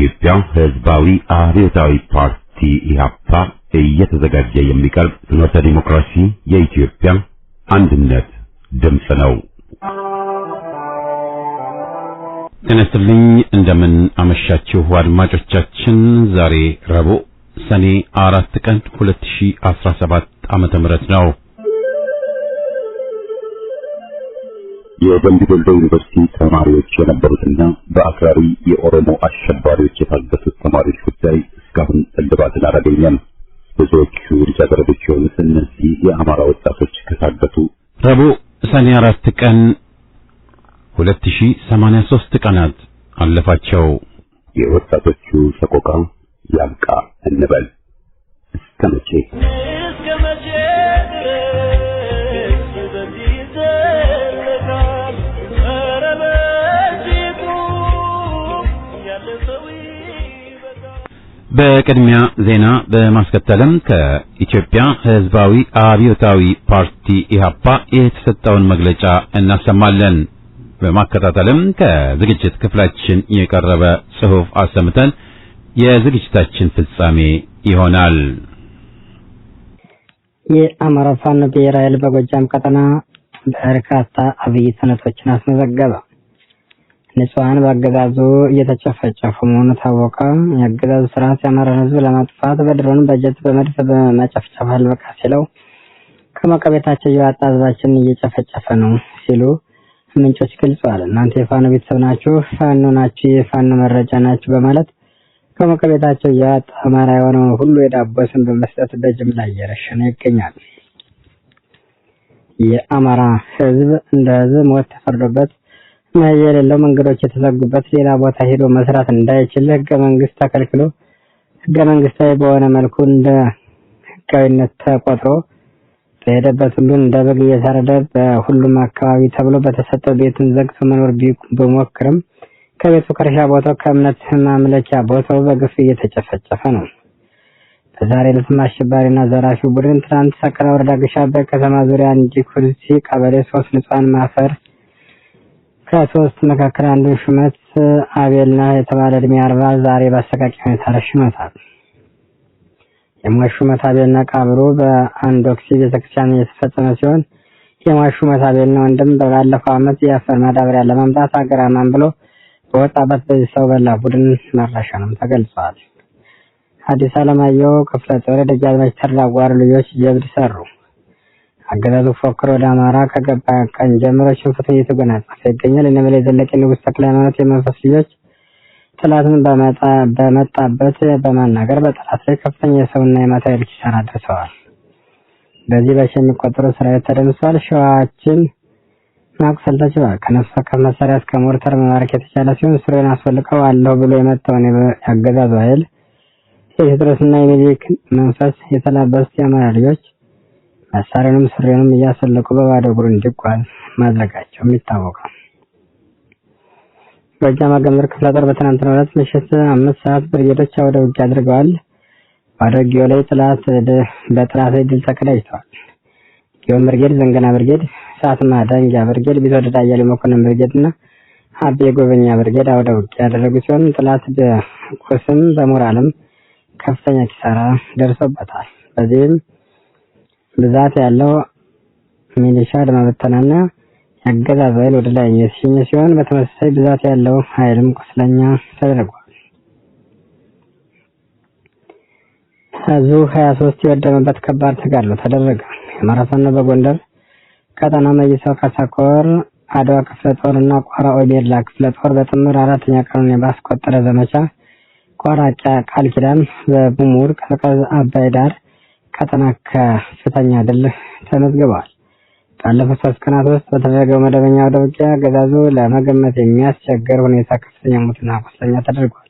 የኢትዮጵያ ሕዝባዊ አብዮታዊ ፓርቲ ኢህአፓ እየተዘጋጀ የሚቀርብ ፍኖተ ዲሞክራሲ የኢትዮጵያ አንድነት ድምፅ ነው። ተነስተልኝ እንደምን አመሻችሁ አድማጮቻችን። ዛሬ ረቡዕ ሰኔ 4 ቀን 2017 ዓመተ ምህረት ነው። የደምቢ ዶሎ ዩኒቨርሲቲ ተማሪዎች የነበሩትና በአክራሪ የኦሮሞ አሸባሪዎች የታገቱት ተማሪዎች ጉዳይ እስካሁን እልባትን አላገኘም። ብዙዎቹ ልጃገረዶች የሆኑት እነዚህ የአማራ ወጣቶች ከታገቱ ረቡዕ ሰኔ 4 ቀን 2083 ቀናት አለፋቸው። የወጣቶቹ ሰቆቃ ያብቃ እንበል። እስከ መቼ በቅድሚያ ዜና በማስከተልም ከኢትዮጵያ ሕዝባዊ አብዮታዊ ፓርቲ ኢህአፓ የተሰጠውን መግለጫ እናሰማለን። በማከታተልም ከዝግጅት ክፍላችን የቀረበ ጽሑፍ አሰምተን የዝግጅታችን ፍጻሜ ይሆናል። የአማራ ፋኖ ብሔራዊ ኃይል በጎጃም ቀጠና በርካታ አብይ ሰነቶችን አስመዘገበ። ንጹሃን በአገዛዙ እየተጨፈጨፉ መሆኑ ታወቀ። የአገዛዙ ስርዓት የአማራን ሕዝብ ለማጥፋት በድሮን በጀት በመድፍ በመጨፍጨፍ አልበቃ ሲለው ከመቀቤታቸው እየወጣ ሕዝባችን እየጨፈጨፈ ነው ሲሉ ምንጮች ገልጸዋል። እናንተ የፋኖ ቤተሰብ ናችሁ፣ ፋኖ ናችሁ፣ የፋኖ መረጃ ናችሁ በማለት ከመቀቤታቸው እየወጣ አማራ የሆነውን ሁሉ የዳቦ ስም በመስጠት በጅምላ እየረሸነ ይገኛል። የአማራ ሕዝብ እንደ ሕዝብ ሞት ተፈርዶበት መሄጃ የሌለው መንገዶች የተዘጉበት ሌላ ቦታ ሄዶ መስራት እንዳይችል ህገ መንግስት ተከልክሎ ህገ መንግስታዊ በሆነ መልኩ እንደ ህጋዊነት ተቆጥሮ በሄደበት ሁሉ እንደ በግ እየታረደ በሁሉም አካባቢ ተብሎ በተሰጠው ቤቱን ዘግቶ መኖር ቢሞክርም ከቤቱ ከእርሻ ቦታው ከእምነት ማምለኪያ ቦታው በግፍ እየተጨፈጨፈ ነው። በዛሬ ዕለትም አሸባሪና ዘራፊ ቡድን ትናንት ሰቀላ ወረዳ ግሻበ ከተማ ዙሪያ እንጂ ኩርሲ ቀበሌ 3 ንጹሃን ማፈር ከሶስት መካከል አንዱ ሹመት አቤልና የተባለ እድሜ 40 ዛሬ በአሰቃቂ ሁኔታ ረሽኖታል። የሟች ሹመት አቤልና ቀብሩ በአንድ ኦክሲ ቤተክርስቲያን የተፈጸመ ሲሆን የሟች ሹመት አቤልና ወንድም ባለፈው ዓመት የአፈር ማዳበሪያ ለማምጣት አገራማን ብሎ በወጣበት በዚህ ሰው በላ ቡድን መረሸኑም ተገልጿል። አዲስ አለማየሁ ክፍለ ጦር ደጃዝማች ተራጓር ልጆች ጀብድ ሰሩ። አገዛዙ ፎክሮ ወደ አማራ ከገባ ቀን ጀምሮ ሽንፈቱን እየተጎናጸፈ ይገኛል። እነመለ ዘለቀ ንጉስ ተክለ ሃይማኖት የመንፈስ ልጆች ጠላትን በመጣበት በማናገር በጠላት ላይ ከፍተኛ የሰውና የማቴሪያል ኪሳራ አድርሰዋል። በዚህ በሺ የሚቆጠሩ ሰራዊት ተደምስሷል። ሸዋችን ማቁሰል ተችሏል። ከነፍስ ወከፍ መሳሪያ እስከ ሞርተር መማረክ የተቻለ ሲሆን ሱሪን አስፈልቀው አለው ብሎ የመጣውን ያገዛዙ ኃይል የቴዎድሮስና የሚኒሊክ መንፈስ የተላበሱት የአማራ ልጆች መሳሪያንም ሱሪንም እያሰለቁ በባዶ እግሩ እንዲጓዝ ማድረጋቸው ይታወቃል። ጎጃም አገምድር ክፍለ ጦር በትናንትናው ዕለት ምሽት 5 ሰዓት ብርጌዶች ወደ ውጊያ አድርገዋል። ባዶ ጊዮ ላይ በጥላት ላይ ድል ተቀዳጅተዋል። ጊዮን ብርጌድ፣ ዘንገና ብርጌድ፣ ሳትማ ዳንጃ ብርጌድ፣ ቢትወደድ አያሌው መኮንን ብርጌድ እና አቤ ጎበኛ ብርጌድ ወደ ውጊያ ያደረጉ ሲሆን ጥላት በቁስም በሞራልም ከፍተኛ ኪሳራ ደርሶበታል። በዚህም ብዛት ያለው ሚሊሻ ለማበተናና ያገዛዙ ኃይል ወደ ላይ እየሸኘ ሲሆን በተመሳሳይ ብዛት ያለው ኃይልም ቁስለኛ ተደርጓል። ዙ 23 የወደመበት ከባድ ተጋድሎ ተደረገ። የአማራ ፋኖ በጎንደር ቀጠና መይሳው ካሳኮር አድዋ ክፍለ ጦርና ቋራ ኦሜድላ ክፍለ ጦር በጥምር 4ኛ ቀኑን ባስቆጠረ ዘመቻ ቋራ ቃል ኪዳን በቡሙር ቀዝቃዝ አባይ ዳር ቀጠና ከፍተኛ ድል ተመዝግቧል። ባለፉት 3 ቀናት ውስጥ በተደረገው መደበኛ አውደ ውጊያ አገዛዙ ለመገመት የሚያስቸግር ሁኔታ ከፍተኛ ሞትና ቁስለኛ ተደርጓል።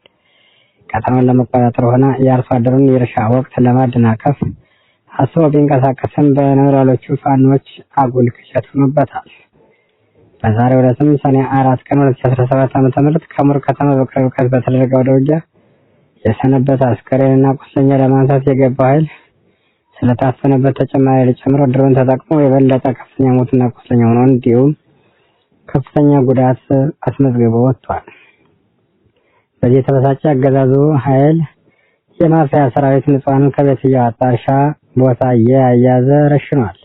ቀጠናውን ለመቆጣጠር ሆነ የአርሶ አደሩን የእርሻ ወቅት ለማደናቀፍ አስቦ ቢንቀሳቀስም በነበራሎቹ ፋኖች አጉል ክሸት ሆኖበታል። በዛሬው ዕለትም ሰኔ 4 ቀን 2017 ዓ.ም ከሙር ከተማ በቅርብ ርቀት በተደረገው አውደ ውጊያ የሰነበተ አስከሬንና ቁስለኛ ለማንሳት የገባው ኃይል ስለታፈነበት ተጨማሪ ጨምሮ ድሮን ተጠቅሞ የበለጠ ከፍተኛ ሞትና ቁስለኛ ሆኖ እንዲሁም ከፍተኛ ጉዳት አስመዝግቦ ወጥቷል። በዚህ የተበሳጨ አገዛዙ ኃይል የማፊያ ሰራዊት ንጹሃንን ከቤት እያወጣ እርሻ ቦታ እያያዘ ረሽኗል።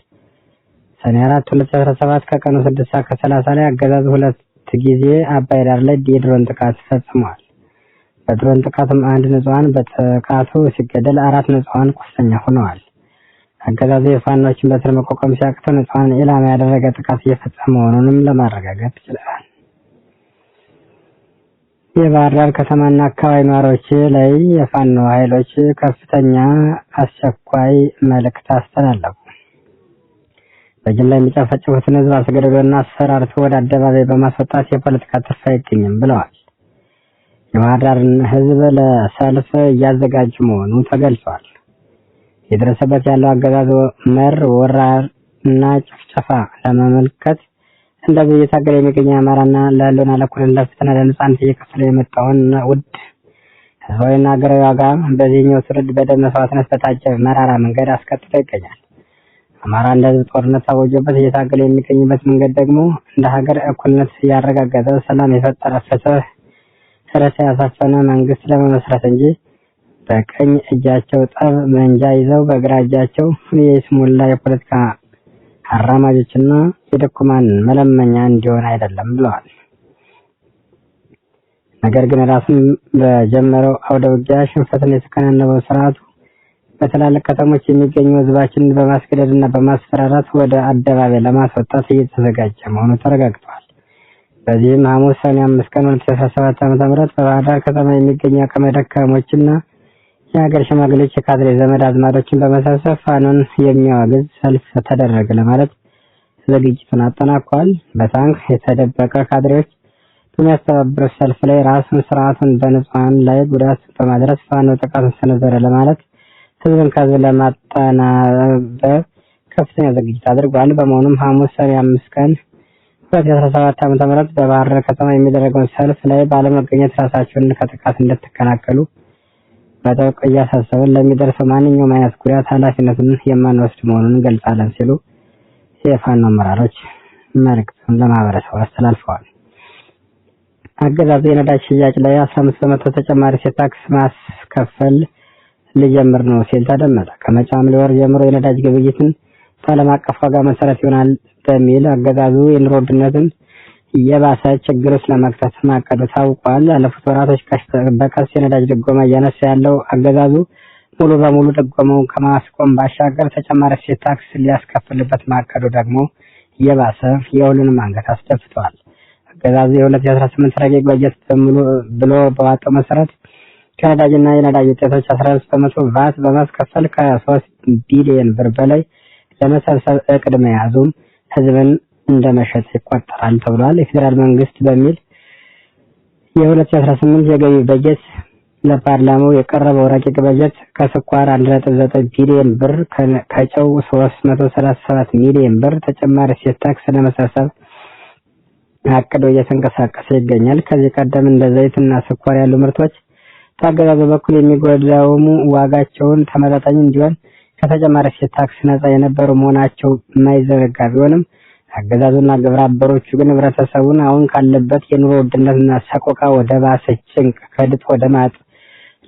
ሰኔ 4 2017 ከቀኑ 6:30 ላይ አገዛዙ 2 ጊዜ አባይ ዳር ላይ የድሮን ጥቃት ፈጽሟል። በድሮን ጥቃትም 1 ንጹሃን በጥቃቱ ሲገደል 4 ንጹሃን ቁስለኛ ሆነዋል። አገዛዙ የፋኖችን በትር መቋቋም ሲያቅተው ንጹሃን ኢላማ ያደረገ ጥቃት እየፈጸመ መሆኑንም ለማረጋገጥ ችሏል። የባህር ዳር ከተማና አካባቢ ነዋሪዎች ላይ የፋኖ ኃይሎች ከፍተኛ አስቸኳይ መልእክት አስተላለፉ። በጅምላ የሚጨፈጭፉትን ህዝብ አስገድዶና አስፈራርቶ ወደ አደባባይ በማስወጣት የፖለቲካ ትርፍ አይገኝም ብለዋል። የባህር ዳርን ህዝብ ለሰልፍ እያዘጋጁ መሆኑ ተገልጿል። የደረሰበት ያለው አገዛዝ መር ወራና ጭፍጨፋ ለመመልከት እንደዚህ እየታገለ የሚገኝ አማራና ለህልውና ለእኩልነት ለፍትህና ለነጻነት እየከፈለ የመጣውን ውድ ህዝባዊና ሀገራዊ ዋጋ በዚህኛው ትውልድ በደም መስዋዕትነት በታጀበ መራራ መንገድ አስቀጥሎ ይገኛል። አማራ እንደ ህዝብ ጦርነት ታወጆበት እየታገለ የሚገኝበት መንገድ ደግሞ እንደ ሀገር እኩልነት ያረጋገጠ ሰላም የፈጠረ ፍትህ ርዕስ ያሰፈነ መንግስት ለመመስረት እንጂ በቀኝ እጃቸው ጠብ መንጃ ይዘው በግራ እጃቸው የይስሙላ የፖለቲካ አራማጆችና የድኩማን መለመኛ እንዲሆን አይደለም ብለዋል። ነገር ግን ራሱን በጀመረው አውደ ውጊያ ሽንፈትን የተከናነበው ስርዓቱ በትላልቅ ከተሞች የሚገኙ ህዝባችንን በማስገደድና በማስፈራራት ወደ አደባባይ ለማስወጣት እየተዘጋጀ መሆኑ ተረጋግጧል። በዚህም ሐሙስ ሰኔ 5 ቀን 2017 ዓ.ም በባህር ዳር ከተማ የሚገኙ አቅመ ደካሞችና የሀገር ሽማግሌዎች የካድሬ ዘመድ አዝማዶችን በመሰብሰብ ፋኖን የሚያወግዝ ሰልፍ ተደረገ ለማለት ዝግጅቱን አጠናቋል። በታንክ የተደበቀ ካድሬዎች በሚያስተባብሩት ሰልፍ ላይ ራሱን ስርዓቱን በንጹሃን ላይ ጉዳት በማድረስ ፋኖ ጥቃቱን ሰነዘረ ለማለት ህዝብን ከህዝብ ለማጠናበብ ከፍተኛ ዝግጅት አድርጓል። በመሆኑም ሐሙስ ሰኔ 5 ቀን 2017 ዓ.ም በባህር ዳር ከተማ የሚደረገውን ሰልፍ ላይ ባለመገኘት ራሳቸውን ከጥቃት እንድትከላከሉ በጥብቅ እያሳሰብን ለሚደርሰው ማንኛውም አይነት ጉዳት ኃላፊነቱን የማንወስድ መሆኑን እንገልጻለን ሲሉ የፋኖ አመራሮች መልእክቱን ለማህበረሰቡ አስተላልፈዋል። አገዛዙ የነዳጅ ሽያጭ ላይ 15% ተጨማሪ ታክስ ማስከፈል ሊጀምር ነው ሲል ተደመጠ። ከመጪው ሐምሌ ወር ጀምሮ የነዳጅ ግብይትን በዓለም አቀፍ ዋጋ መሰረት ይሆናል በሚል አገዛዙ የኑሮ ውድነትን የባሰ ችግር ውስጥ ለመክተት ማቀዱ ታውቋል። ያለፉት ወራቶች በቀስ የነዳጅ ድጎማ እያነሳ ያለው አገዛዙ ሙሉ በሙሉ ድጎማውን ከማስቆም ባሻገር ተጨማሪ እሴት ታክስ ሊያስከፍልበት ማቀዱ ደግሞ የባሰ የሁሉንም አንገት አስደፍቷል። አገዛዙ የ2018 ረቂቅ በጀት ብሎ በዋጠው መሰረት ከነዳጅና የነዳጅ ውጤቶች 15% ቫት በማስከፈል ከ3 ቢሊዮን ብር በላይ ለመሰብሰብ እቅድ መያዙም ህዝብን እንደመሸጥ ይቆጠራል ተብሏል። የፌደራል መንግስት በሚል የ2018 የገቢ በጀት ለፓርላማው የቀረበው ረቂቅ በጀት ከስኳር 1.9 ቢሊዮን ብር ከጨው 337 ሚሊዮን ብር ተጨማሪ እሴት ታክስ ለመሰብሰብ አቅዶ እየተንቀሳቀሰ ይገኛል። ከዚህ ቀደም እንደ ዘይትና ስኳር ያሉ ምርቶች ታገዛዙ በኩል የሚጎዳውሙ ዋጋቸውን ተመጣጣኝ እንዲሆን ከተጨማሪ እሴት ታክስ ነፃ የነበሩ መሆናቸው የማይዘነጋ ቢሆንም አገዛዙና ግብረ አበሮቹ ግን ህብረተሰቡን አሁን ካለበት የኑሮ ውድነትና ሰቆቃ ወደ ባሰ ጭንቅ ከድጥ ወደ ማጥ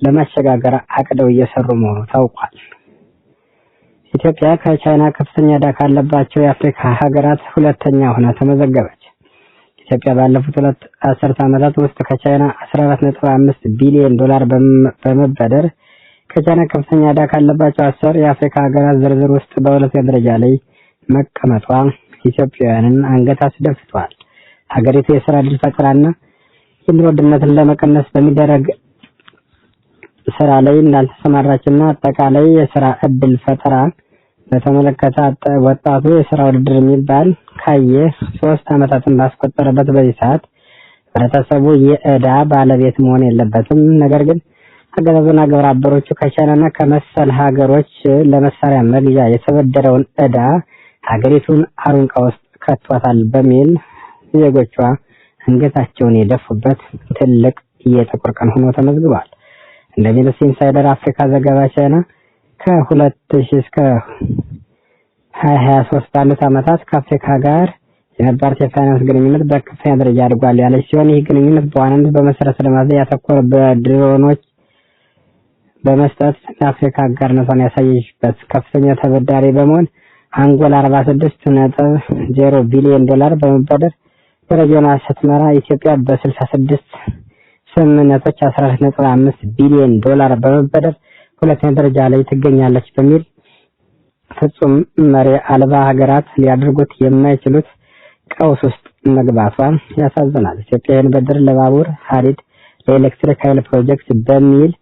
ለማሸጋገር አቅደው እየሰሩ መሆኑ ታውቋል። ኢትዮጵያ ከቻይና ከፍተኛ ዕዳ ካለባቸው የአፍሪካ ሀገራት ሁለተኛ ሆና ተመዘገበች። ኢትዮጵያ ባለፉት 2 አስርት ዓመታት ውስጥ ከቻይና 14.5 ቢሊዮን ዶላር በመበደር ከቻይና ከፍተኛ ዕዳ ካለባቸው 10 የአፍሪካ ሀገራት ዝርዝር ውስጥ በሁለተኛ ደረጃ ላይ መቀመጧ ኢትዮጵያውያንን አንገት አስደፍቷል። ሀገሪቱ የሥራ ዕድል ፈጠራና የኑሮ ውድነትን ለመቀነስ በሚደረግ ስራ ላይ እንዳልተሰማራችና አጠቃላይ የሥራ ዕድል ፈጠራ በተመለከተ ወጣቱ የሥራ ውድድር የሚባል ካየ 3 ዓመታትን ባስቆጠረበት በዚህ ሰዓት ህብረተሰቡ የዕዳ ባለቤት መሆን የለበትም። ነገር ግን አገዛዙና ግብረ አበሮቹ ከቻይናና ከመሰል ሀገሮች ለመሳሪያ መግዣ የተበደረውን ዕዳ ሀገሪቱን አሩንቃ ውስጥ ከቷታል በሚል ዜጎቿ አንገታቸውን የደፉበት ትልቅ የጥቁር ቀን ሆኖ ተመዝግቧል። እንደ ቢዝነስ ኢንሳይደር አፍሪካ ዘገባ ቻይና ከ2000 እስከ 2023 ባሉት ዓመታት ከአፍሪካ ጋር የነበራት የፋይናንስ ግንኙነት በከፍተኛ ደረጃ አድጓል ያለች ሲሆን ይህ ግንኙነት በዋናነት በመሰረተ ልማት ላይ ያተኮረ በድሮኖች በመስጠት ለአፍሪካ አጋርነቷን ያሳየችበት ከፍተኛ ተበዳሪ በመሆን አንጎላ 46.0 ቢሊዮን ዶላር በመበደር ደረጃውን ስትመራ ኢትዮጵያ በ66 ስምምነቶች 14.5 ቢሊዮን ዶላር በመበደር ሁለተኛ ደረጃ ላይ ትገኛለች በሚል ፍጹም መሪ አልባ ሀገራት ሊያደርጉት የማይችሉት ቀውስ ውስጥ መግባቷ ያሳዝናል። ኢትዮጵያን በድር ለባቡር ሐዲድ ለኤሌክትሪክ ኃይል ፕሮጀክት በሚል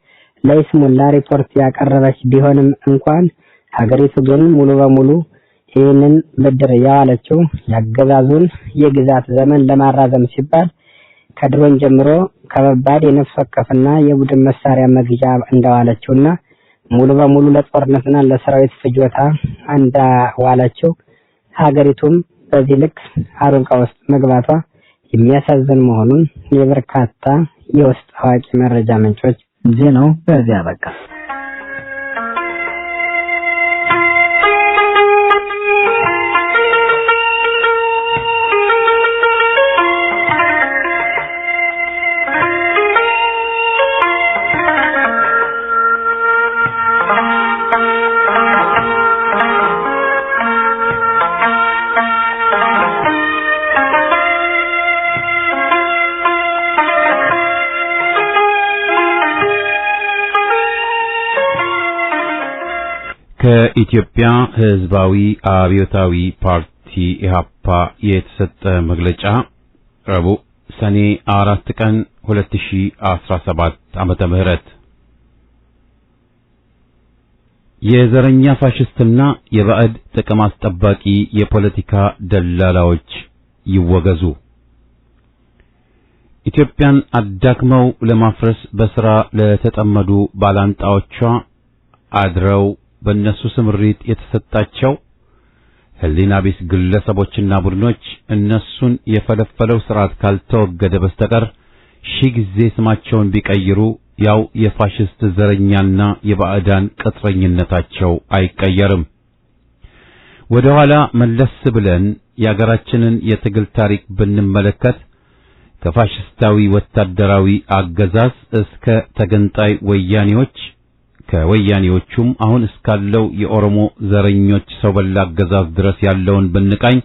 ለይስሙላ ሪፖርት ያቀረበች ቢሆንም እንኳን ሀገሪቱ ግን ሙሉ በሙሉ ይህንን ብድር ያዋለችው ያገዛዙን የግዛት ዘመን ለማራዘም ሲባል ከድሮን ጀምሮ ከባድ የነፍስ ወከፍና የቡድን መሳሪያ መግዣ እንዳዋለችውና ሙሉ በሙሉ ለጦርነትና ለሰራዊት ፍጆታ እንዳዋለችው ሀገሪቱም በዚህ ልክ አሩንቃ ውስጥ መግባቷ የሚያሳዝን መሆኑን የበርካታ የውስጥ አዋቂ መረጃ ምንጮች ዜናው በዚያ በቃ። ከኢትዮጵያ ሕዝባዊ አብዮታዊ ፓርቲ ኢህአፓ የተሰጠ መግለጫ ረቡዕ ሰኔ 4 ቀን 2017 ዓመተ ምህረት የዘረኛ ፋሽስትና የባዕድ ጥቅም አስጠባቂ የፖለቲካ ደላላዎች ይወገዙ። ኢትዮጵያን አዳክመው ለማፍረስ በስራ ለተጠመዱ ባላንጣዎቿ አድረው በእነሱ ስምሪት የተሰጣቸው ህሊና ቢስ ግለሰቦችና ቡድኖች እነሱን የፈለፈለው ስርዓት ካልተወገደ በስተቀር ሺህ ጊዜ ስማቸውን ቢቀይሩ ያው የፋሽስት ዘረኛና የባዕዳን ቅጥረኝነታቸው አይቀየርም። ወደ ኋላ መለስ ብለን የአገራችንን የትግል ታሪክ ብንመለከት ከፋሽስታዊ ወታደራዊ አገዛዝ እስከ ተገንጣይ ወያኔዎች ከወያኔዎቹም አሁን እስካለው የኦሮሞ ዘረኞች ሰው በላ አገዛዝ ድረስ ያለውን ብንቃኝ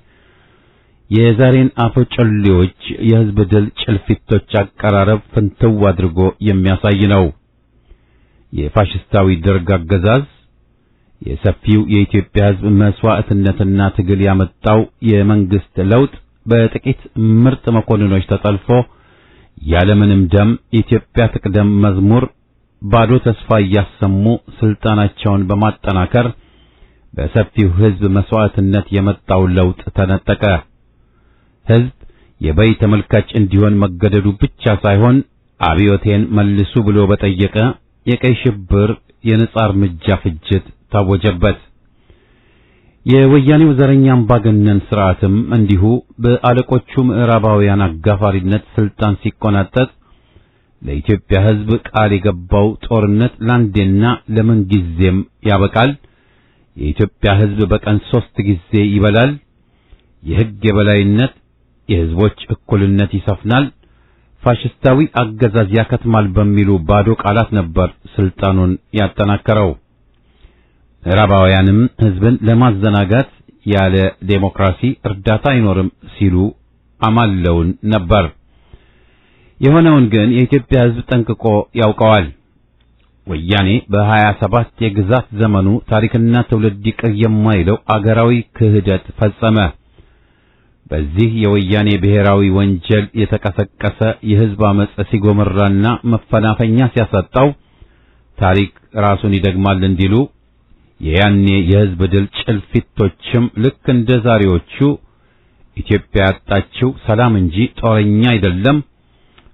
የዛሬን አፈጨሌዎች የህዝብ ድል ጭልፊቶች አቀራረብ ፍንትው አድርጎ የሚያሳይ ነው። የፋሽስታዊ ደርግ አገዛዝ የሰፊው የኢትዮጵያ ህዝብ መስዋዕትነትና ትግል ያመጣው የመንግስት ለውጥ በጥቂት ምርጥ መኮንኖች ተጠልፎ ያለምንም ደም ኢትዮጵያ ትቅደም መዝሙር ባዶ ተስፋ እያሰሙ ስልጣናቸውን በማጠናከር በሰፊው ህዝብ መስዋዕትነት የመጣው ለውጥ ተነጠቀ። ህዝብ የበይ ተመልካች እንዲሆን መገደዱ ብቻ ሳይሆን አብዮቴን መልሱ ብሎ በጠየቀ የቀይ ሽብር የነጻ እርምጃ ፍጅት ታወጀበት። የወያኔው ዘረኛ አምባገነን ስርዓትም እንዲሁ በአለቆቹ ምዕራባውያን አጋፋሪነት ስልጣን ሲቆናጠጥ ለኢትዮጵያ ህዝብ ቃል የገባው ጦርነት ላንዴና ለምን ጊዜም ያበቃል። የኢትዮጵያ ህዝብ በቀን 3 ጊዜ ይበላል። የህግ የበላይነት፣ የህዝቦች እኩልነት ይሰፍናል። ፋሽስታዊ አገዛዝ ያከትማል በሚሉ ባዶ ቃላት ነበር ስልጣኑን ያጠናከረው። ምዕራባውያንም ህዝብን ለማዘናጋት ያለ ዴሞክራሲ እርዳታ አይኖርም ሲሉ አማለውን ነበር። የሆነውን ግን የኢትዮጵያ ህዝብ ጠንቅቆ ያውቀዋል። ወያኔ በ27 የግዛት ዘመኑ ታሪክና ትውልድ ይቅር የማይለው አገራዊ ክህደት ፈጸመ። በዚህ የወያኔ ብሔራዊ ወንጀል የተቀሰቀሰ የህዝብ አመጽ ሲጎመራና መፈናፈኛ ሲያሳጣው ታሪክ ራሱን ይደግማል እንዲሉ የያኔ የህዝብ ድል ጭልፊቶችም ልክ እንደ ዛሬዎቹ ኢትዮጵያ ያጣችው ሰላም እንጂ ጦረኛ አይደለም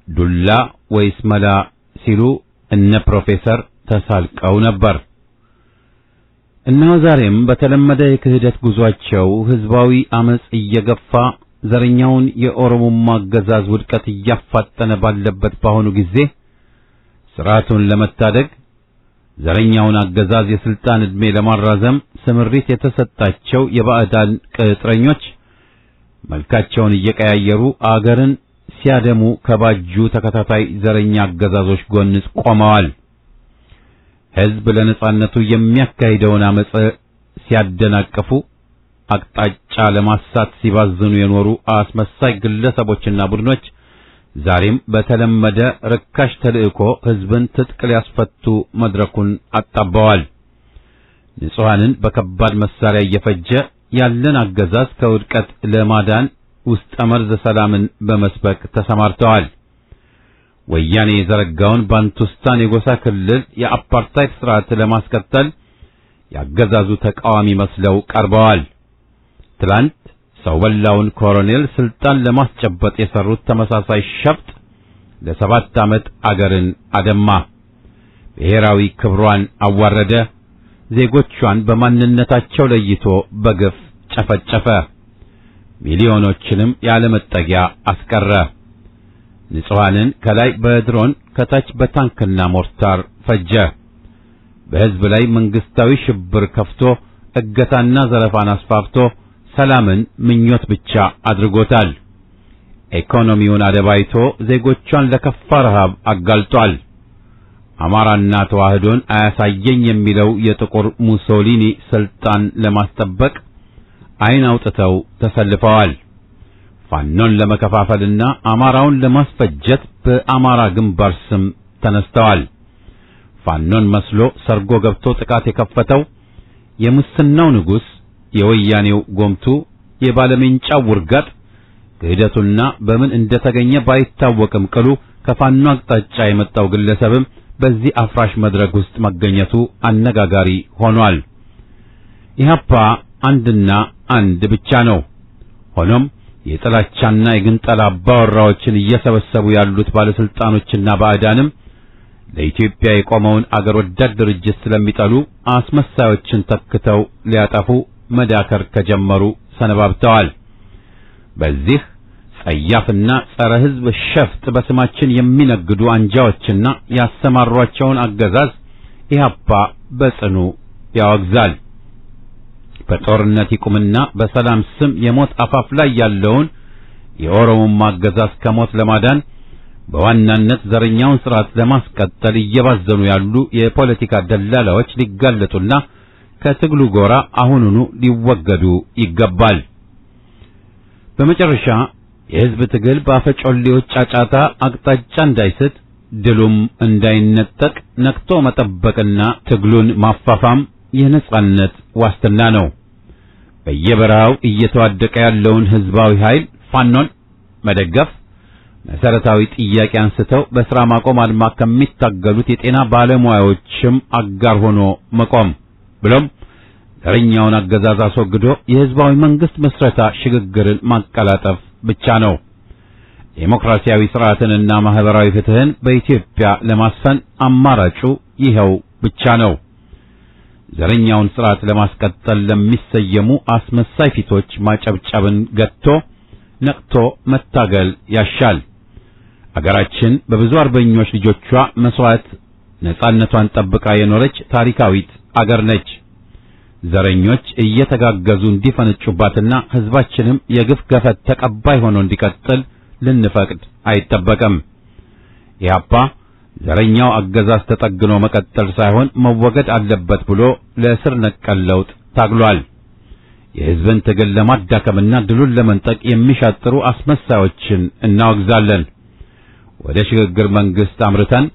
ዱላ ወይስ መላ ሲሉ እነ ፕሮፌሰር ተሳልቀው ነበር። እነሆ ዛሬም በተለመደ የክህደት ጉዟቸው ህዝባዊ አመጽ እየገፋ ዘረኛውን የኦሮሞማ አገዛዝ ውድቀት እያፋጠነ ባለበት በአሁኑ ጊዜ ስርዓቱን ለመታደግ ዘረኛውን አገዛዝ የስልጣን ዕድሜ ለማራዘም ስምሪት የተሰጣቸው የባዕዳን ቅጥረኞች መልካቸውን እየቀያየሩ አገርን ሲያደሙ ከባጁ ተከታታይ ዘረኛ አገዛዞች ጎን ቆመዋል። ሕዝብ ለነጻነቱ የሚያካሂደውን አመጽ ሲያደናቅፉ አቅጣጫ ለማሳት ሲባዝኑ የኖሩ አስመሳይ ግለሰቦችና ቡድኖች ዛሬም በተለመደ ርካሽ ተልእኮ ሕዝብን ትጥቅ ሊያስፈቱ መድረኩን አጣበዋል። ንጹሐንን በከባድ መሳሪያ እየፈጀ ያለን አገዛዝ ከውድቀት ለማዳን ውስጠ መርዝ ሰላምን በመስበክ ተሰማርተዋል። ወያኔ የዘረጋውን ባንቱስታን የጎሳ ክልል የአፓርታይድ ስርዓት ለማስቀጠል ያገዛዙ ተቃዋሚ መስለው ቀርበዋል። ትላንት ሰው በላውን ኮሎኔል ስልጣን ለማስጨበጥ የሰሩት ተመሳሳይ ሸፍጥ ለ7 ዓመት አገርን አደማ፣ ብሔራዊ ክብሯን አዋረደ፣ ዜጎቿን በማንነታቸው ለይቶ በግፍ ጨፈጨፈ፣ ሚሊዮኖችንም ያለ መጠጊያ አስቀረ። ንጹሐንን ከላይ በድሮን ከታች በታንክና ሞርታር ፈጀ። በሕዝብ ላይ መንግስታዊ ሽብር ከፍቶ እገታና ዘረፋን አስፋፍቶ ሰላምን ምኞት ብቻ አድርጎታል። ኢኮኖሚውን አደባይቶ ዜጎቿን ለከፋ ረሃብ አጋልጧል። አማራና ተዋህዶን አያሳየኝ የሚለው የጥቁር ሙሶሊኒ ስልጣን ለማስጠበቅ ዓይን አውጥተው ተሰልፈዋል። ፋኖን ለመከፋፈልና አማራውን ለማስፈጀት በአማራ ግንባር ስም ተነስተዋል። ፋኖን መስሎ ሰርጎ ገብቶ ጥቃት የከፈተው የሙስናው ንጉሥ የወያኔው ጎምቱ የባለሜንጫው ውርጋጥ ክህደቱና በምን እንደተገኘ ባይታወቅም ቅሉ ከፋኖ አቅጣጫ የመጣው ግለሰብም በዚህ አፍራሽ መድረክ ውስጥ መገኘቱ አነጋጋሪ ሆኗል። ኢህአፓ አንድና አንድ ብቻ ነው። ሆኖም የጥላቻና የግንጠላ አባወራዎችን እየሰበሰቡ ያሉት ባለስልጣኖችና ባዕዳንም ለኢትዮጵያ የቆመውን አገር ወዳድ ድርጅት ስለሚጠሉ አስመሳዮችን ተክተው ሊያጠፉ መዳከር ከጀመሩ ሰነባብተዋል። በዚህ ጸያፍና ጸረ ሕዝብ ሸፍጥ በስማችን የሚነግዱ አንጃዎችና ያሰማሯቸውን አገዛዝ ኢህአፓ በጽኑ ያወግዛል። በጦርነት ይቁምና በሰላም ስም የሞት አፋፍ ላይ ያለውን የኦሮሞማ አገዛዝ ከሞት ለማዳን በዋናነት ዘረኛውን ስርዓት ለማስቀጠል እየባዘኑ ያሉ የፖለቲካ ደላላዎች ሊጋለጡና ከትግሉ ጎራ አሁኑኑ ሊወገዱ ይገባል። በመጨረሻ የሕዝብ ትግል በአፈጮሌዎች ጫጫታ አቅጣጫ እንዳይስት ድሉም እንዳይነጠቅ ነቅቶ መጠበቅና ትግሉን ማፋፋም የነጻነት ዋስትና ነው። በየበረሃው እየተዋደቀ ያለውን ሕዝባዊ ኃይል ፋኖን መደገፍ፣ መሰረታዊ ጥያቄ አንስተው በሥራ ማቆም አድማ ከሚታገሉት የጤና ባለሙያዎችም አጋር ሆኖ መቆም ብሎም ዘረኛውን አገዛዝ አስወግዶ የሕዝባዊ መንግስት መስረታ ሽግግርን ማቀላጠፍ ብቻ ነው። ዴሞክራሲያዊ ስርዓትንና ማህበራዊ ፍትህን በኢትዮጵያ ለማስፈን አማራጩ ይኸው ብቻ ነው። ዘረኛውን ስርዓት ለማስቀጠል ለሚሰየሙ አስመሳይ ፊቶች ማጨብጨብን ገጥቶ ነቅቶ መታገል ያሻል። አገራችን በብዙ አርበኞች ልጆቿ መስዋዕት ነጻነቷን ጠብቃ የኖረች ታሪካዊት አገር ነች። ዘረኞች እየተጋገዙ እንዲፈነጩባትና ህዝባችንም የግፍ ገፈት ተቀባይ ሆኖ እንዲቀጥል ልንፈቅድ አይጠበቅም። ኢህአፓ ዘረኛው አገዛዝ ተጠግኖ መቀጠል ሳይሆን መወገድ አለበት ብሎ ለስር ነቀል ለውጥ ታግሏል። የህዝብን ትግል ለማዳከምና ድሉን ለመንጠቅ የሚሻጥሩ አስመሳዮችን እናወግዛለን። ወደ ሽግግር መንግስት አምርተን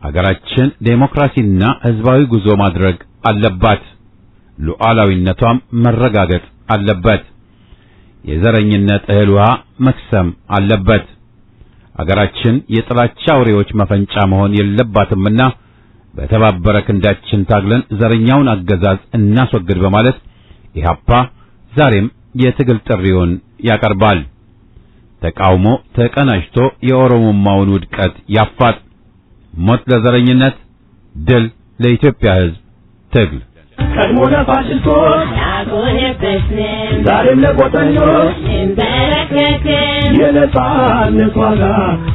አገራችን ዴሞክራሲና ህዝባዊ ጉዞ ማድረግ አለባት። ሉዓላዊነቷም መረጋገጥ አለበት። የዘረኝነት እህል ውሃ መክሰም አለበት። አገራችን የጥላቻ አውሬዎች መፈንጫ መሆን የለባትምና በተባበረ ክንዳችን ታግለን ዘረኛውን አገዛዝ እናስወግድ በማለት ኢህአፓ ዛሬም የትግል ጥሪውን ያቀርባል። ተቃውሞ ተቀናጅቶ የኦሮሞማውን ውድቀት ያፋጥ። ሞት ለዘረኝነት፣ ድል ለኢትዮጵያ ህዝብ ትግል። ቀድሞ ለፋሽስቶች ያጎነበስን ዛሬም ለቆጠኞች እንበረከክን የነጻነት ዋጋ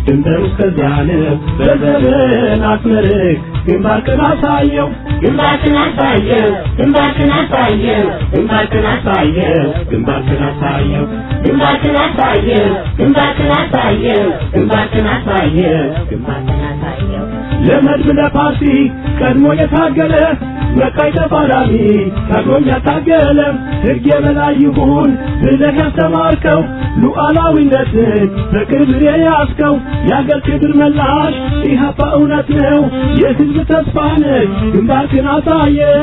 ድንበር እስከዚያን በዘመን አትመርቅ ግንባርክን አሳየው ግንባርክን አሳየው ግንባርክን አሳየው ግንባርክን አሳየው ግንባርክን አሳየው ግንባርክን አሳየው ግንባርክን አሳየው ግንባርክን አሳየው ግንባርክን አሳየው ለመድብ ለፓርቲ ቀድሞ የታገለ መቃይ ተፋላሚ ታግሎም ያታገለ ሕግ የበላይ ይሁን ብለህ ያስተማርከው ሉዓላዊነትን በክብር የያዝከው የአገር ክብር መላሽ ኢህአፓ እውነት ነው የሕዝብ ተስፋ ነህ ግንባርክን አሳየው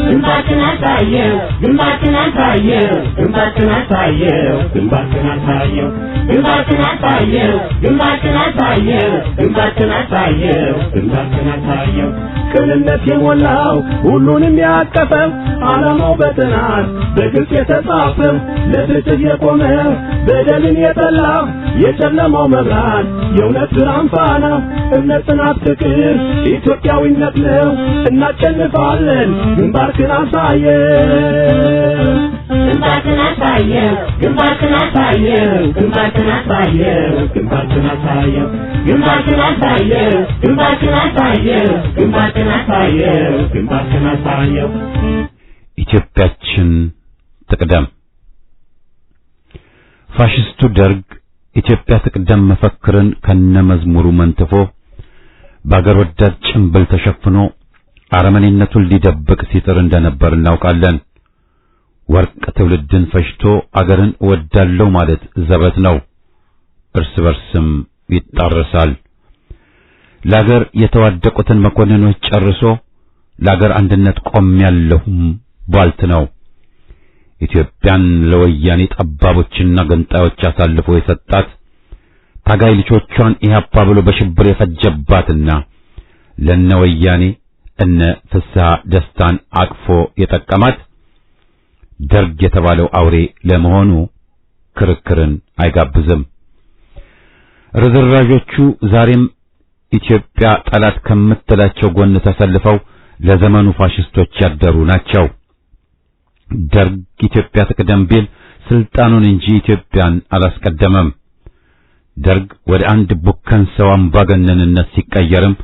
ግንባርክን አሳየው ግንባርክን አሳየው ግንባርክን አሳየው ግንባርክን አሳየው ግንባርክን አሳየው ግንባርክን አሳየው ግንባርክን አሳየው ግንባርክን አሳየው ቅንነት የሞላው ሁሉንም ያቀፈው ዓላማው በጥናት በግልጽ የተጻፈው ለፍትህ የቆመ በደልን የጠላ የጨለማው መብራት የእውነት ብርሃን ፋና እምነት ጽናት ፍቅር ኢትዮጵያዊነት ነው እናሸንፋለን ግንባርክን አሳየው ግንባርክን አሳየው ግንባርክን አሳየው ግንባርክን አሳየው ግንባርክን አሳየው ግንባርክን አሳየው ግንባርክን አሳየው ግንባርክን አሳየው ግንባርክን አሳየው ኢትዮጵያችን ትቅደም። ፋሽስቱ ደርግ ኢትዮጵያ ትቅደም መፈክርን ከነመዝሙሩ መንትፎ በአገር ወዳድ ጭንብል ተሸፍኖ አረመኔነቱን ሊደብቅ ሲጥር እንደነበር እናውቃለን። ወርቅ ትውልድን ፈጅቶ አገርን እወዳለሁ ማለት ዘበት ነው። እርስ በርስም ይጣረሳል። ለአገር የተዋደቁትን መኮንኖች ጨርሶ ለአገር አንድነት ቆሜያለሁም ቧልት ነው። ኢትዮጵያን ለወያኔ ጠባቦችና ገንጣዮች አሳልፎ የሰጣት ታጋይ ልጆቿን ኢህአፓ ብሎ በሽብር የፈጀባትና ለነ ወያኔ እነ ፍስሐ ደስታን አቅፎ የጠቀማት ደርግ የተባለው አውሬ ለመሆኑ ክርክርን አይጋብዝም። ርዝራዦቹ ዛሬም ኢትዮጵያ ጠላት ከምትላቸው ጎን ተሰልፈው ለዘመኑ ፋሽስቶች ያደሩ ናቸው። ደርግ ኢትዮጵያ ትቅደም ቢል ስልጣኑን እንጂ ኢትዮጵያን አላስቀደመም። ደርግ ወደ አንድ ቡከን ሰው አምባገነንነት ሲቀየርም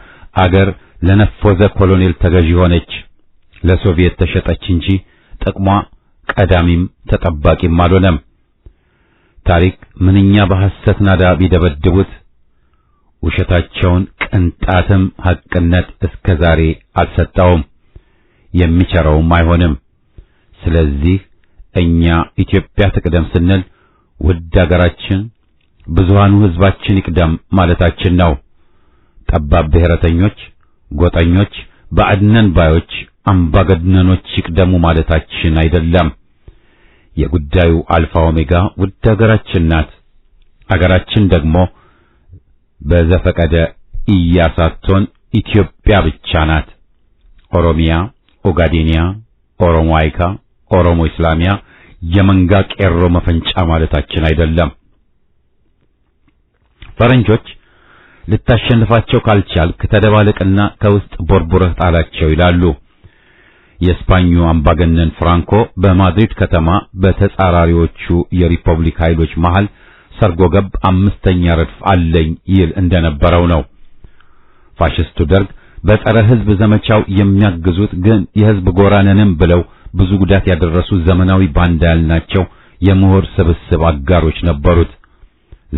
አገር ለነፎዘ ኮሎኔል ተገዢ ሆነች። ለሶቪየት ተሸጠች እንጂ ጥቅሟ ቀዳሚም ተጠባቂም አልሆነም። ታሪክ ምንኛ በሐሰት ናዳ ቢደበድቡት ውሸታቸውን ቅንጣትም ሐቅነት እስከ ዛሬ አልሰጠውም፣ የሚቸረውም አይሆንም። ስለዚህ እኛ ኢትዮጵያ ትቅደም ስንል ውድ አገራችን ብዙሃኑ ሕዝባችን ይቅደም ማለታችን ነው። ጠባብ ብሔረተኞች፣ ጎጠኞች፣ ባዕድነን ባዮች፣ አምባገነኖች ይቅደሙ ማለታችን አይደለም። የጉዳዩ አልፋ ኦሜጋ ውድ አገራችን ናት። አገራችን ደግሞ በዘፈቀደ ኢያሳቶን ኢትዮጵያ ብቻ ናት። ኦሮሚያ፣ ኦጋዴኒያ፣ ኦሮሞ አይካ፣ ኦሮሞ እስላሚያ የመንጋ ቄሮ መፈንጫ ማለታችን አይደለም። ፈረንጆች ልታሸንፋቸው ካልቻልክ ተደባለቅና ከውስጥ ቦርቡረህ ጣላቸው ይላሉ። የስፓኙ አምባገነን ፍራንኮ በማድሪድ ከተማ በተጻራሪዎቹ የሪፐብሊክ ኃይሎች መሃል ሰርጎ ገብ አምስተኛ ረድፍ አለኝ ይል እንደነበረው ነው። ፋሽስቱ ደርግ በጸረ ሕዝብ ዘመቻው የሚያግዙት ግን የሕዝብ ጎራነንም ብለው ብዙ ጉዳት ያደረሱ ዘመናዊ ባንዳ ያልናቸው የምሁር ስብስብ አጋሮች ነበሩት።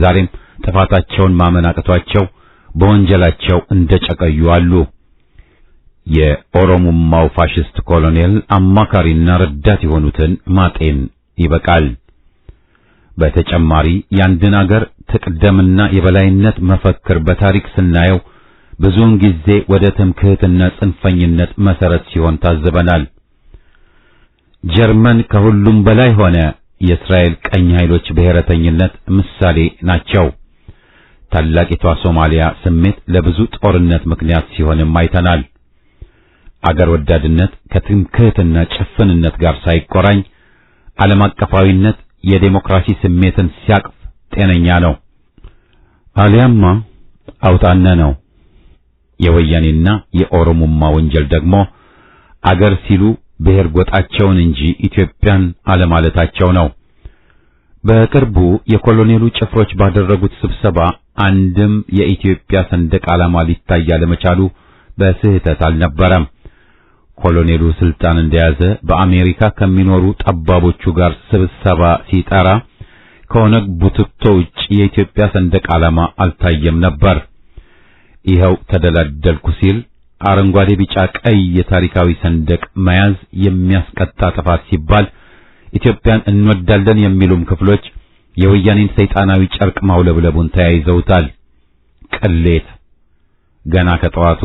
ዛሬም ጥፋታቸውን ማመን አቅቷቸው በወንጀላቸው እንደጨቀዩ አሉ። የኦሮሞማው ፋሽስት ኮሎኔል አማካሪና ረዳት የሆኑትን ማጤን ይበቃል። በተጨማሪ የአንድን አገር ትቅደምና የበላይነት መፈክር በታሪክ ስናየው ብዙውን ጊዜ ወደ ትምክህትና ጽንፈኝነት መሰረት ሲሆን ታዝበናል። ጀርመን ከሁሉም በላይ ሆነ የእስራኤል ቀኝ ኃይሎች ብሔረተኝነት ምሳሌ ናቸው። ታላቂቷ ሶማሊያ ስሜት ለብዙ ጦርነት ምክንያት ሲሆንም አይተናል። አገር ወዳድነት ከትምክህትና ጭፍንነት ጋር ሳይቆራኝ ዓለም አቀፋዊነት የዴሞክራሲ ስሜትን ሲያቅፍ ጤነኛ ነው። አሊያማ አውጣነ ነው። የወያኔና የኦሮሞማ ወንጀል ደግሞ አገር ሲሉ ብሔር ጎጣቸውን እንጂ ኢትዮጵያን አለማለታቸው ነው። በቅርቡ የኮሎኔሉ ጭፍሮች ባደረጉት ስብሰባ አንድም የኢትዮጵያ ሰንደቅ ዓላማ ሊታይ አለመቻሉ በስህተት አልነበረም። ኮሎኔሉ ስልጣን እንደያዘ በአሜሪካ ከሚኖሩ ጠባቦቹ ጋር ስብሰባ ሲጠራ ከኦነግ ቡትቶ ውጭ የኢትዮጵያ ሰንደቅ ዓላማ አልታየም ነበር። ይኸው ተደላደልኩ ሲል አረንጓዴ፣ ቢጫ፣ ቀይ የታሪካዊ ሰንደቅ መያዝ የሚያስቀጣ ጥፋት ሲባል ኢትዮጵያን እንወዳለን የሚሉም ክፍሎች የወያኔን ሰይጣናዊ ጨርቅ ማውለብለቡን ተያይዘውታል። ቅሌት ገና ከጠዋቱ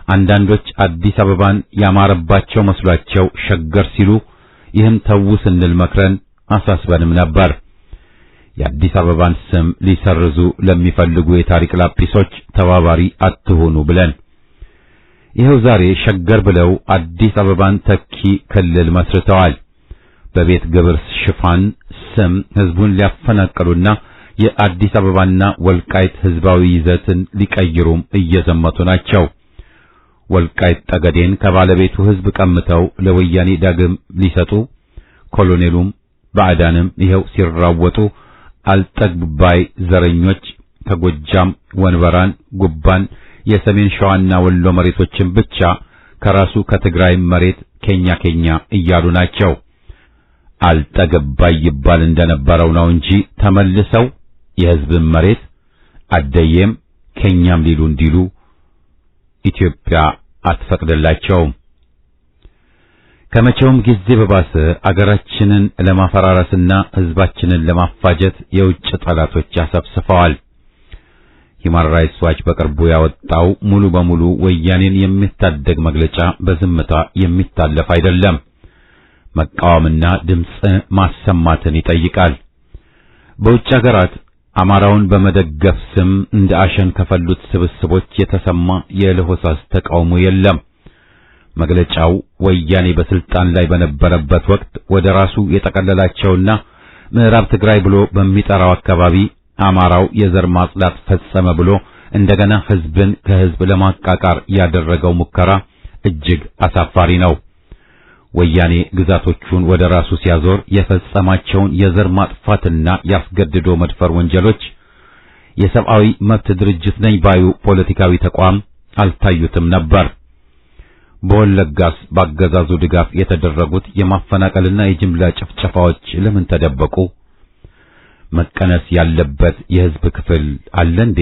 አንዳንዶች አዲስ አበባን ያማረባቸው መስሏቸው ሸገር ሲሉ ይህን ተው ስንል መክረን አሳስበንም ነበር። የአዲስ አበባን ስም ሊሰርዙ ለሚፈልጉ የታሪክ ላጲሶች ተባባሪ አትሆኑ ብለን ይኸው ዛሬ ሸገር ብለው አዲስ አበባን ተኪ ክልል መስርተዋል። በቤት ግብር ሽፋን ስም ህዝቡን ሊያፈናቅሉና የአዲስ አበባና ወልቃይት ህዝባዊ ይዘትን ሊቀይሩም እየዘመቱ ናቸው። ወልቃይት ጠገዴን ከባለቤቱ ህዝብ ቀምተው ለወያኔ ዳግም ሊሰጡ ኮሎኔሉም ባዕዳንም ይኸው ሲራወጡ አልጠግባይ ዘረኞች ከጎጃም ወንበራን፣ ጉባን፣ የሰሜን ሸዋና ወሎ መሬቶችን ብቻ ከራሱ ከትግራይ መሬት ኬኛ እያሉ ናቸው። አልጠገባይ ይባል እንደነበረው ነው እንጂ ተመልሰው የህዝብን መሬት አደየም ኬኛም ሊሉ እንዲሉ ኢትዮጵያ አትፈቅድላቸውም። ከመቼውም ጊዜ በባሰ አገራችንን ለማፈራረስና ህዝባችንን ለማፋጀት የውጭ ጠላቶች አሰብስፈዋል። ሂማን ራይትስ ዋች በቅርቡ ያወጣው ሙሉ በሙሉ ወያኔን የሚታደግ መግለጫ በዝምታ የሚታለፍ አይደለም። መቃወምና ድምጽ ማሰማትን ይጠይቃል። በውጭ ሀገራት አማራውን በመደገፍ ስም እንደ አሸን ከፈሉት ስብስቦች የተሰማ የለሆሳስ ተቃውሞ የለም። መግለጫው ወያኔ በስልጣን ላይ በነበረበት ወቅት ወደ ራሱ የጠቀለላቸውና ምዕራብ ትግራይ ብሎ በሚጠራው አካባቢ አማራው የዘር ማጽዳት ፈጸመ ብሎ እንደገና ህዝብን ከህዝብ ለማቃቃር ያደረገው ሙከራ እጅግ አሳፋሪ ነው። ወያኔ ግዛቶቹን ወደ ራሱ ሲያዞር የፈጸማቸውን የዘር ማጥፋትና ያስገድዶ መድፈር ወንጀሎች የሰብአዊ መብት ድርጅት ነኝ ባዩ ፖለቲካዊ ተቋም አልታዩትም ነበር። በወለጋስ ባገዛዙ ድጋፍ የተደረጉት የማፈናቀልና የጅምላ ጭፍጨፋዎች ለምን ተደበቁ? መቀነስ ያለበት የህዝብ ክፍል አለ እንዴ?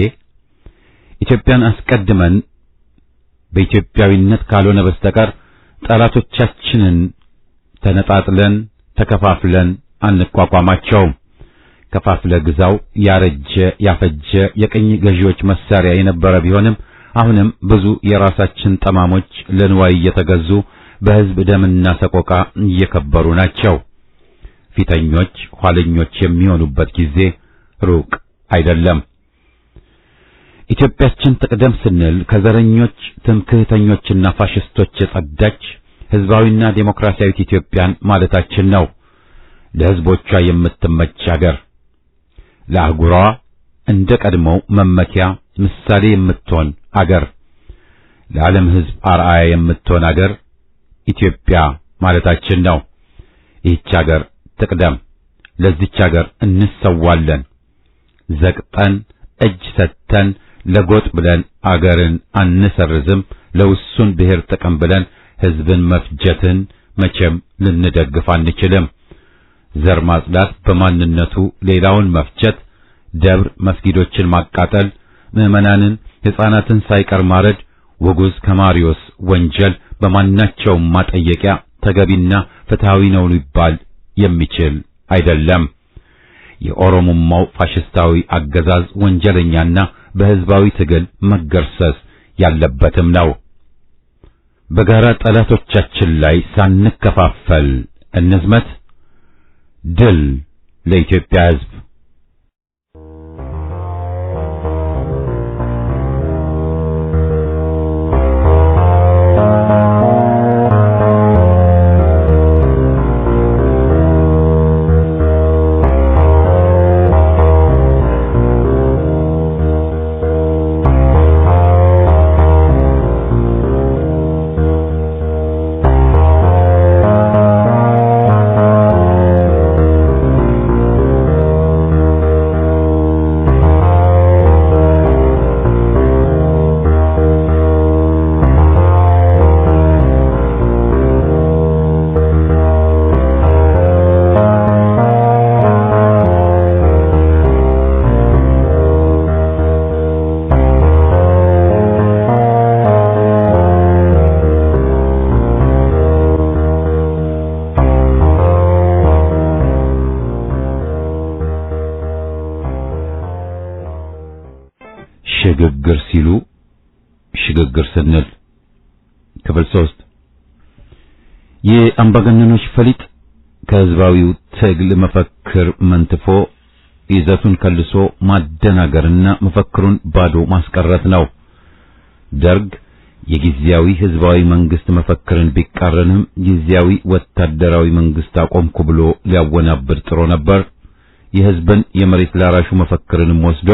ኢትዮጵያን አስቀድመን በኢትዮጵያዊነት ካልሆነ በስተቀር ጠላቶቻችንን ተነጣጥለን ተከፋፍለን አንቋቋማቸውም። ከፋፍለ ግዛው ያረጀ ያፈጀ የቅኝ ገዢዎች መሳሪያ የነበረ ቢሆንም አሁንም ብዙ የራሳችን ጠማሞች ለንዋይ እየተገዙ በህዝብ ደምና ሰቆቃ እየከበሩ ናቸው። ፊተኞች ኋለኞች የሚሆኑበት ጊዜ ሩቅ አይደለም። ኢትዮጵያችን ትቅደም ስንል ከዘረኞች ትምክህተኞችና ፋሽስቶች የጸዳች ህዝባዊና ዴሞክራሲያዊት ኢትዮጵያን ማለታችን ነው። ለህዝቦቿ የምትመች ሀገር፣ ለአህጉሯ እንደ ቀድሞው መመኪያ ምሳሌ የምትሆን አገር፣ ለዓለም ህዝብ አርአያ የምትሆን አገር ኢትዮጵያ ማለታችን ነው። ይህች አገር ትቅደም። ለዚች አገር እንሰዋለን። ዘቅጠን እጅ ሰጥተን ለጎጥ ብለን አገርን አንሰርዝም። ለውሱን ብሔር ጥቅም ብለን ህዝብን መፍጀትን መቼም ልንደግፍ አንችልም። ዘር ማጽዳት በማንነቱ ሌላውን መፍጀት፣ ደብር መስጊዶችን ማቃጠል፣ ምዕመናንን ሕፃናትን ሳይቀር ማረድ ውጉዝ ከማሪዮስ ወንጀል በማናቸውም ማጠየቂያ ተገቢና ፍትሃዊ ነው ሊባል የሚችል አይደለም። የኦሮሞማው ፋሽስታዊ አገዛዝ ወንጀለኛና በህዝባዊ ትግል መገርሰስ ያለበትም ነው። በጋራ ጠላቶቻችን ላይ ሳንከፋፈል እንዝመት። ድል ለኢትዮጵያ ህዝብ! ሽግግር ሲሉ ሽግግር ስንል ክፍል 3 የአምባገነኖች ፈሊጥ ከህዝባዊው ትግል መፈክር መንትፎ ይዘቱን ከልሶ ማደናገርና መፈክሩን ባዶ ማስቀረት ነው። ደርግ የጊዜያዊ ህዝባዊ መንግስት መፈክርን ቢቃረንም ጊዜያዊ ወታደራዊ መንግስት አቆምኩ ብሎ ሊያወናብድ ጥሮ ነበር። የህዝብን የመሬት ላራሹ መፈክርንም ወስዶ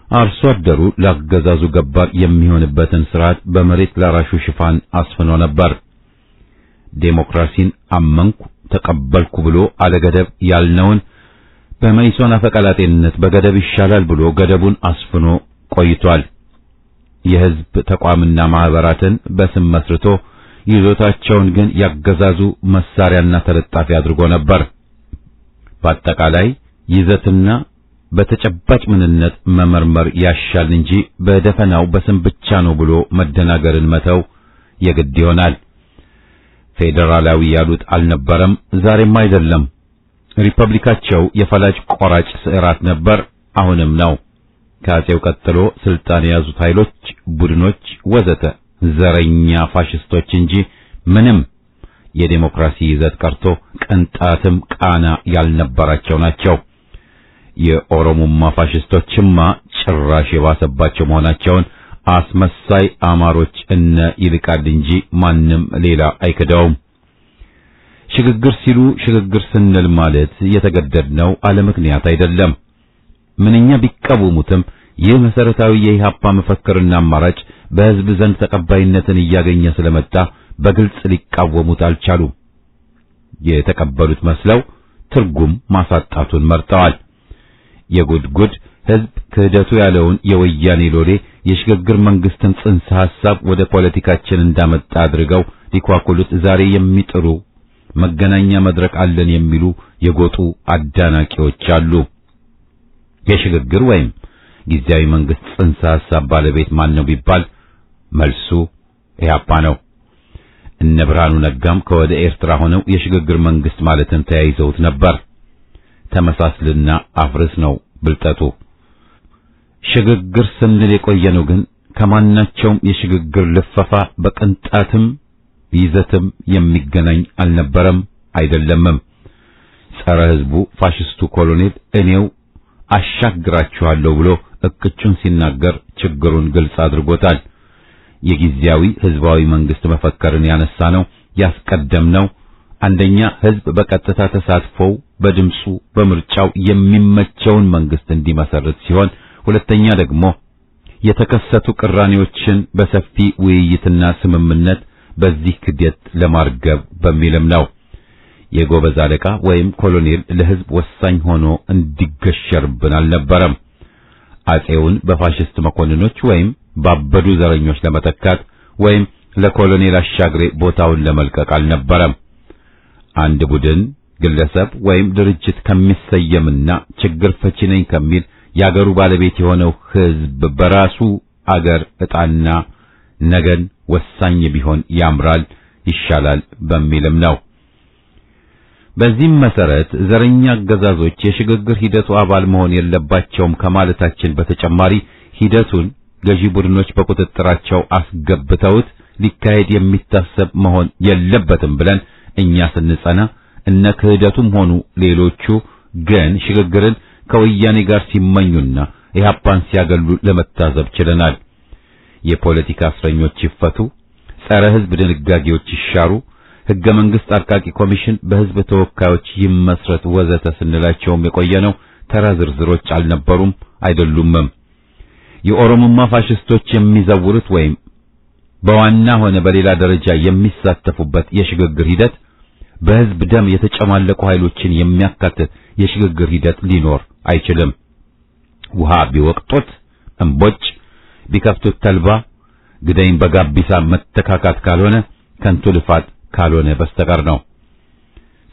አርሶ አደሩ ላገዛዙ ገባር የሚሆንበትን ስርዓት በመሬት ላራሹ ሽፋን አስፍኖ ነበር። ዴሞክራሲን አመንኩ ተቀበልኩ ብሎ አለገደብ ያልነውን በመይሶን አፈቀላጤነት በገደብ ይሻላል ብሎ ገደቡን አስፍኖ ቆይቷል። የህዝብ ተቋምና ማህበራትን በስም መስርቶ ይዞታቸውን ግን ያገዛዙ መሳሪያና ተለጣፊ አድርጎ ነበር። በአጠቃላይ ይዘትና በተጨባጭ ምንነት መመርመር ያሻል እንጂ በደፈናው በስም ብቻ ነው ብሎ መደናገርን መተው የግድ ይሆናል። ፌዴራላዊ ያሉት አልነበረም፣ ዛሬም አይደለም። ሪፐብሊካቸው የፈላጭ ቆራጭ ስዕራት ነበር፣ አሁንም ነው። ከአጼው ቀጥሎ ስልጣን የያዙት ኃይሎች፣ ቡድኖች ወዘተ ዘረኛ ፋሽስቶች እንጂ ምንም የዴሞክራሲ ይዘት ቀርቶ ቅንጣትም ቃና ያልነበራቸው ናቸው። የኦሮሞማ ፋሽስቶችማ ጭራሽ የባሰባቸው መሆናቸውን አስመሳይ አማሮች እነ ይልቃል እንጂ ማንም ሌላ አይክደውም። ሽግግር ሲሉ ሽግግር ስንል ማለት የተገደድነው አለ ምክንያት አይደለም። ምንኛ ቢቃወሙትም ይህ መሰረታዊ የኢህአፓ መፈክርና አማራጭ በህዝብ ዘንድ ተቀባይነትን እያገኘ ስለመጣ በግልጽ ሊቃወሙት አልቻሉም። የተቀበሉት መስለው ትርጉም ማሳጣቱን መርጠዋል። የጉድጉድ ህዝብ ክህደቱ ያለውን የወያኔ ሎሌ የሽግግር መንግስትን ጽንሰ ሐሳብ ወደ ፖለቲካችን እንዳመጣ አድርገው ሊኳኩሉት ዛሬ የሚጥሩ መገናኛ መድረክ አለን የሚሉ የጎጡ አዳናቂዎች አሉ። የሽግግር ወይም ጊዜያዊ መንግስት ጽንሰ ሐሳብ ባለቤት ማን ነው ቢባል መልሱ ኢህአፓ ነው። እነ ብርሃኑ ነጋም ከወደ ኤርትራ ሆነው የሽግግር መንግስት ማለትን ተያይዘውት ነበር። ተመሳስልና አፍርስ ነው ብልጠቱ። ሽግግር ስንል የቆየነው ግን ከማናቸውም የሽግግር ልፈፋ በቅንጣትም ይዘትም የሚገናኝ አልነበረም አይደለምም። ጸረ ህዝቡ ፋሽስቱ ኮሎኔል እኔው አሻግራችኋለሁ ብሎ እቅጩን ሲናገር ችግሩን ግልጽ አድርጎታል። የጊዜያዊ ህዝባዊ መንግስት መፈከርን ያነሳነው ያስቀደምነው አንደኛ ህዝብ በቀጥታ ተሳትፎው በድምጹ በምርጫው የሚመቸውን መንግስት እንዲመሰርት ሲሆን፣ ሁለተኛ ደግሞ የተከሰቱ ቅራኔዎችን በሰፊ ውይይትና ስምምነት በዚህ ክደት ለማርገብ በሚልም ነው። የጎበዝ አለቃ ወይም ኮሎኔል ለህዝብ ወሳኝ ሆኖ እንዲገሸርብን አልነበረም። አጼውን በፋሽስት መኮንኖች ወይም ባበዱ ዘረኞች ለመተካት ወይም ለኮሎኔል አሻግሬ ቦታውን ለመልቀቅ አልነበረም። አንድ ቡድን፣ ግለሰብ ወይም ድርጅት ከሚሰየምና ችግር ፈቺ ነኝ ከሚል ያገሩ ባለቤት የሆነው ህዝብ በራሱ አገር ዕጣና ነገን ወሳኝ ቢሆን ያምራል ይሻላል በሚልም ነው። በዚህም መሰረት ዘረኛ አገዛዞች የሽግግር ሂደቱ አባል መሆን የለባቸውም ከማለታችን በተጨማሪ ሂደቱን ገዢ ቡድኖች በቁጥጥራቸው አስገብተውት ሊካሄድ የሚታሰብ መሆን የለበትም ብለን እኛ ስንጸና፣ እነ ክህደቱም ሆኑ ሌሎቹ ግን ሽግግርን ከወያኔ ጋር ሲመኙና ኢህአፓን ሲያገሉ ለመታዘብ ችለናል። የፖለቲካ እስረኞች ይፈቱ፣ ጸረ ህዝብ ድንጋጌዎች ይሻሩ፣ ህገ መንግስት አርቃቂ ኮሚሽን በህዝብ ተወካዮች ይመስረት ወዘተ ስንላቸውም የቆየነው ተራ ዝርዝሮች አልነበሩም አይደሉምም። የኦሮሞማ ፋሽስቶች የሚዘውሩት ወይም በዋና ሆነ በሌላ ደረጃ የሚሳተፉበት የሽግግር ሂደት በህዝብ ደም የተጨማለቁ ኃይሎችን የሚያካትት የሽግግር ሂደት ሊኖር አይችልም። ውሃ ቢወቅጡት እንቦጭ ቢከፍቱት ተልባ ግዳይን በጋቢሳ መተካካት ካልሆነ ከንቱ ልፋት ካልሆነ በስተቀር ነው።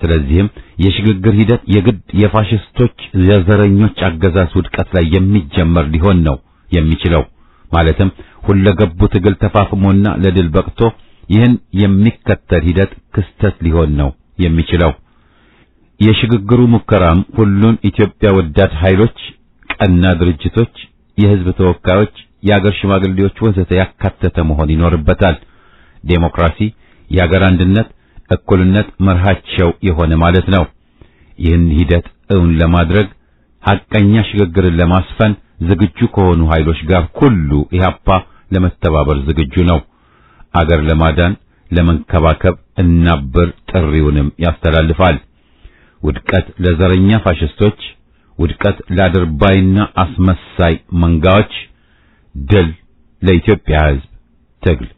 ስለዚህም የሽግግር ሂደት የግድ የፋሽስቶች የዘረኞች አገዛዝ ውድቀት ላይ የሚጀመር ሊሆን ነው የሚችለው። ማለትም ሁለገቡ ትግል ተፋፍሞና ለድል በቅቶ ይህን የሚከተል ሂደት ክስተት ሊሆን ነው የሚችለው። የሽግግሩ ሙከራም ሁሉን ኢትዮጵያ ወዳድ ኃይሎች፣ ቀና ድርጅቶች፣ የህዝብ ተወካዮች፣ የአገር ሽማግሌዎች ወዘተ ያካተተ መሆን ይኖርበታል። ዴሞክራሲ፣ የአገር አንድነት፣ እኩልነት መርሃቸው የሆነ ማለት ነው። ይህን ሂደት እውን ለማድረግ ሐቀኛ ሽግግርን ለማስፈን ዝግጁ ከሆኑ ኃይሎች ጋር ሁሉ ኢህአፓ ለመተባበር ዝግጁ ነው። አገር ለማዳን ለመንከባከብ እናብር ጥሪውንም ያስተላልፋል። ውድቀት ለዘረኛ ፋሽስቶች፣ ውድቀት ለአድርባይና አስመሳይ መንጋዎች፣ ድል ለኢትዮጵያ ሕዝብ ትግል።